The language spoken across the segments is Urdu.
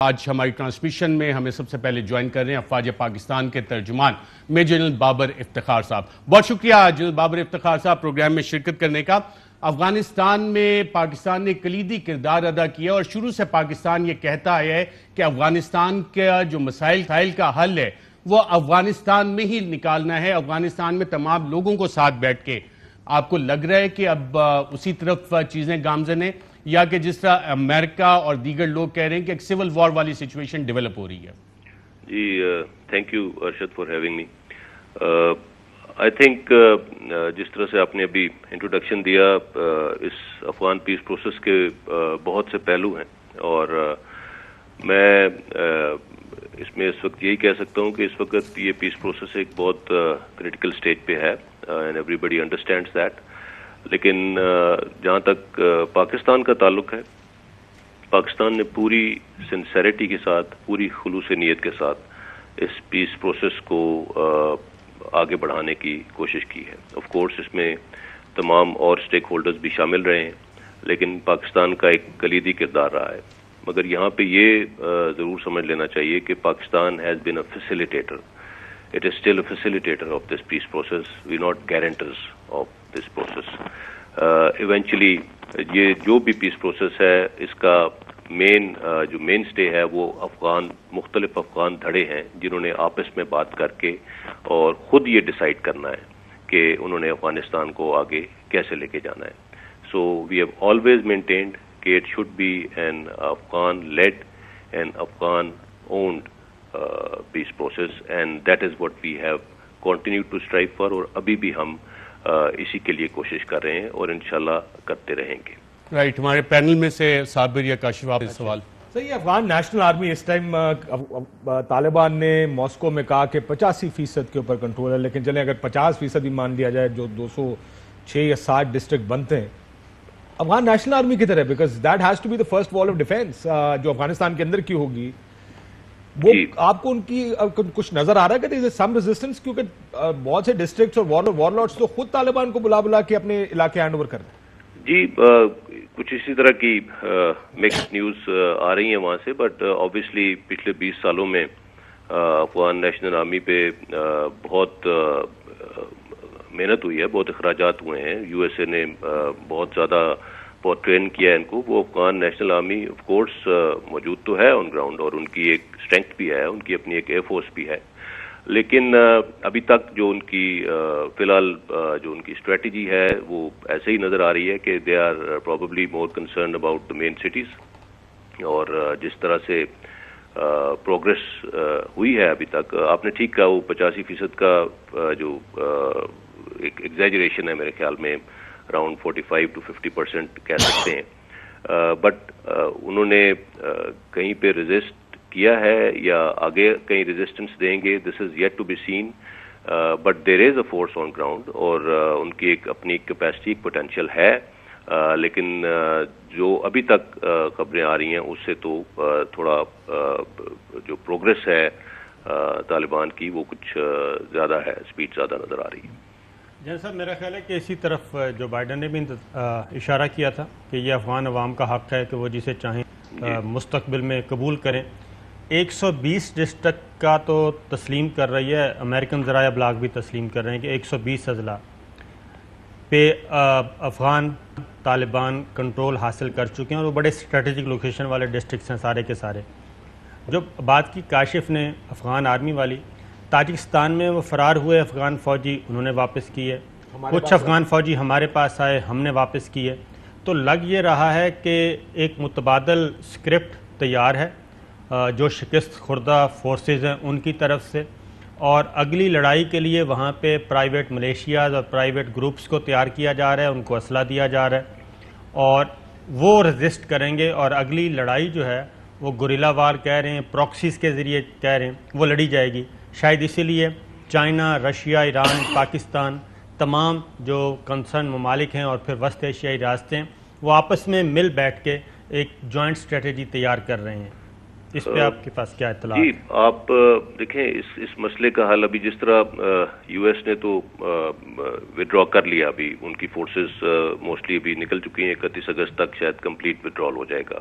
آج ہماری ٹرانسمیشن میں ہمیں سب سے پہلے جوائن کر رہے ہیں افواج پاکستان کے ترجمان میجر جنرل بابر افتخار صاحب. بہت شکریہ جنرل بابر افتخار صاحب پروگرام میں شرکت کرنے کا. افغانستان میں پاکستان نے کلیدی کردار ادا کیا اور شروع سے پاکستان یہ کہتا آیا ہے کہ افغانستان کا جو مسائل کا حل ہے وہ افغانستان میں ہی نکالنا ہے, افغانستان میں تمام لوگوں کو ساتھ بیٹھ کے. آپ کو لگ رہا ہے کہ اب اسی طرف چیزیں گامزن ہیں, یا کہ جس طرح امریکہ اور دیگر لوگ کہہ رہے ہیں کہ ایک سول وار والی سچویشن ڈیولپ ہو رہی ہے؟ جی thank you Arshad for having me. I think جس طرح سے آپ نے ابھی انٹروڈکشن دیا, اس افغان پیس پروسیس کے بہت سے پہلو ہیں, اور میں اس میں اس وقت یہی کہہ سکتا ہوں کہ اس وقت یہ پیس پروسیس ایک بہت کریٹیکل سٹیج پہ ہے, and everybody understands that. لیکن جہاں تک پاکستان کا تعلق ہے, پاکستان نے پوری سنسیریٹی کے ساتھ, پوری خلوص نیت کے ساتھ اس پیس پروسیس کو آگے بڑھانے کی کوشش کی ہے. آف کورس اس میں تمام اور سٹیک ہولڈرز بھی شامل رہے ہیں, لیکن پاکستان کا ایک کلیدی کردار رہا ہے. مگر یہاں پہ یہ ضرور سمجھ لینا چاہیے کہ Pakistan has been a facilitator. It is still a facilitator of this peace process. We're not guarantors of this process. Eventually, یہ جو بھی پیس پروسیس ہے اس کا جو مین سٹے ہے وہ مختلف افغان دھڑے ہیں, جنہوں نے آپس میں بات کر کے اور خود یہ ڈیسائیڈ کرنا ہے کہ انہوں نے افغانستان کو آگے کیسے لے کے جانا ہے. So we have always maintained کہ it should be an Afghan led and Afghan owned peace process, and that is what we have continued to strive for, اور ابھی بھی ہم اسی کے لیے کوشش کر رہے ہیں اور انشاءاللہ کرتے رہیں گے. رائٹ, ہمارے پینل میں سے صابر یا کاشف آپ سوال. صحیح, افغان نیشنل آرمی اس ٹائم طالبان نے ماسکو میں کہا کہ 85% کے اوپر کنٹرول ہے, لیکن چلیں اگر 50% بھی مان لیا جائے, جو 206 یا 60 ڈسٹرکٹ بنتے ہیں افغان نیشنل آرمی کی طرح, because that has to be the first wall of defence جو افغانستان کے اندر کی ہوگی. وہ آپ کو ان کی کچھ نظر آ رہا ہے کہ دیر از سم ریزسٹنس, کیونکہ بہت سے ڈسٹرکٹس اور وار لارڈس تو خود طالبان کو بلا کے اپنے علاقے ہینڈ اوور کر رہے ہیں؟ جی کچھ اسی طرح کی مکس نیوز آ رہی ہیں وہاں سے, بٹ آبویسلی پچھلے 20 سالوں میں افغان نیشنل آرمی پہ بہت محنت ہوئی ہے, بہت اخراجات ہوئے ہیں. یو ایس اے نے بہت ٹرین کیا ہے ان کو. وہ Afghan national army of course موجود تو ہے آن گراؤنڈ, اور ان کی ایک اسٹرینتھ بھی ہے, ان کی اپنی ایک ایئر فورس بھی ہے, لیکن ابھی تک جو ان کی فی الحال جو ان کی اسٹریٹجی ہے وہ ایسے ہی نظر آ رہی ہے کہ they are probably more concerned about the main cities. اور جس طرح سے پروگرس ہوئی ہے ابھی تک, آپ نے ٹھیک کہا, وہ 85% کا جو ایک ایگزیجریشن ہے میرے خیال میں, اراؤنڈ 45 to 50% کہہ سکتے ہیں, بٹ انہوں نے کہیں پہ ریزسٹ کیا ہے یا آگے کہیں ریزسٹنس دیں گے, this is yet to be seen, but there is a force on ground, اور ان کی ایک اپنی کیپیسٹی پوٹینشیل ہے. لیکن جو ابھی تک خبریں آ رہی ہیں اس سے تو تھوڑا جو پروگرس ہے طالبان کی وہ کچھ زیادہ ہے, اسپیڈ زیادہ نظر آ رہی ہے. جی صاحب, میرا خیال ہے کہ اسی طرف جو بائیڈن نے بھی اشارہ کیا تھا کہ یہ افغان عوام کا حق ہے کہ وہ جسے چاہیں مستقبل میں قبول کریں. 120 ڈسٹرکٹ کا تو تسلیم کر رہی ہے, امریکن ذرائع ابلاغ بھی تسلیم کر رہے ہیں کہ 120 اضلاع پہ افغان طالبان کنٹرول حاصل کر چکے ہیں, اور وہ بڑے اسٹریٹجک لوکیشن والے ڈسٹرکٹس ہیں سارے کے سارے. جو بات کی کاشف نے افغان آرمی والی, تاجکستان میں وہ فرار ہوئے افغان فوجی انہوں نے واپس کیے, کچھ افغان فوجی ہمارے پاس آئے, ہم نے واپس کیے. تو لگ یہ رہا ہے کہ ایک متبادل اسکرپٹ تیار ہے جو شکست خوردہ فورسز ہیں ان کی طرف سے, اور اگلی لڑائی کے لیے وہاں پہ پرائیویٹ ملیشیاز اور پرائیویٹ گروپس کو تیار کیا جا رہا ہے, ان کو اسلحہ دیا جا رہا ہے, اور وہ ریزسٹ کریں گے, اور اگلی لڑائی جو ہے وہ گوریلا وار کہہ رہے ہیں, پراکسیز کے ذریعے کہہ رہے ہیں, وہ لڑی جائے گی. شاید اسی لیے چائنا, رشیا, ایران, پاکستان, تمام جو کنسرن ممالک ہیں اور پھر وسط ایشیائی ریاستیں وہ آپس میں مل بیٹھ کے ایک جوائنٹ اسٹریٹجی تیار کر رہے ہیں. اس پہ آپ کے پاس کیا اطلاع؟ جی آپ دیکھیں اس مسئلے کا حل ابھی جس طرح یو ایس نے تو ودرا کر لیا, ابھی ان کی فورسز موسٹلی ابھی نکل چکی ہیں, 31 اگست تک شاید کمپلیٹ ودرال ہو جائے گا.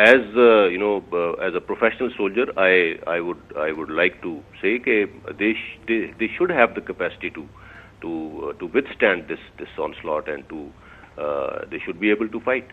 as a professional soldier, I would like to say that they should have the capacity to withstand this onslaught and they should be able to fight.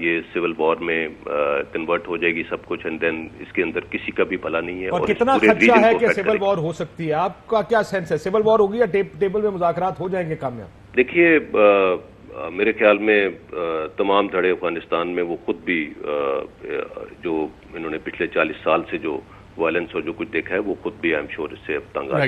یہ سول وار میں کنورٹ ہو جائے گی سب کچھ، اینڈ دین اس کے اندر کسی کا بھی بھلا نہیں ہے. اور کتنا خدشہ ہے کہ سول وار ہو سکتی ہے؟ آپ کا کیا سینس ہے؟ سول وار ہوگی یا ٹیبل میں مذاکرات ہو جائیں گے کامیاب؟ دیکھیے میرے خیال میں تمام دھڑے افغانستان میں وہ خود بھی جو انہوں نے پچھلے 40 سال سے جو وائلنس اور جو کچھ دیکھا ہے وہ خود بھی آئی ایم شیور اس سے اب تنگ آ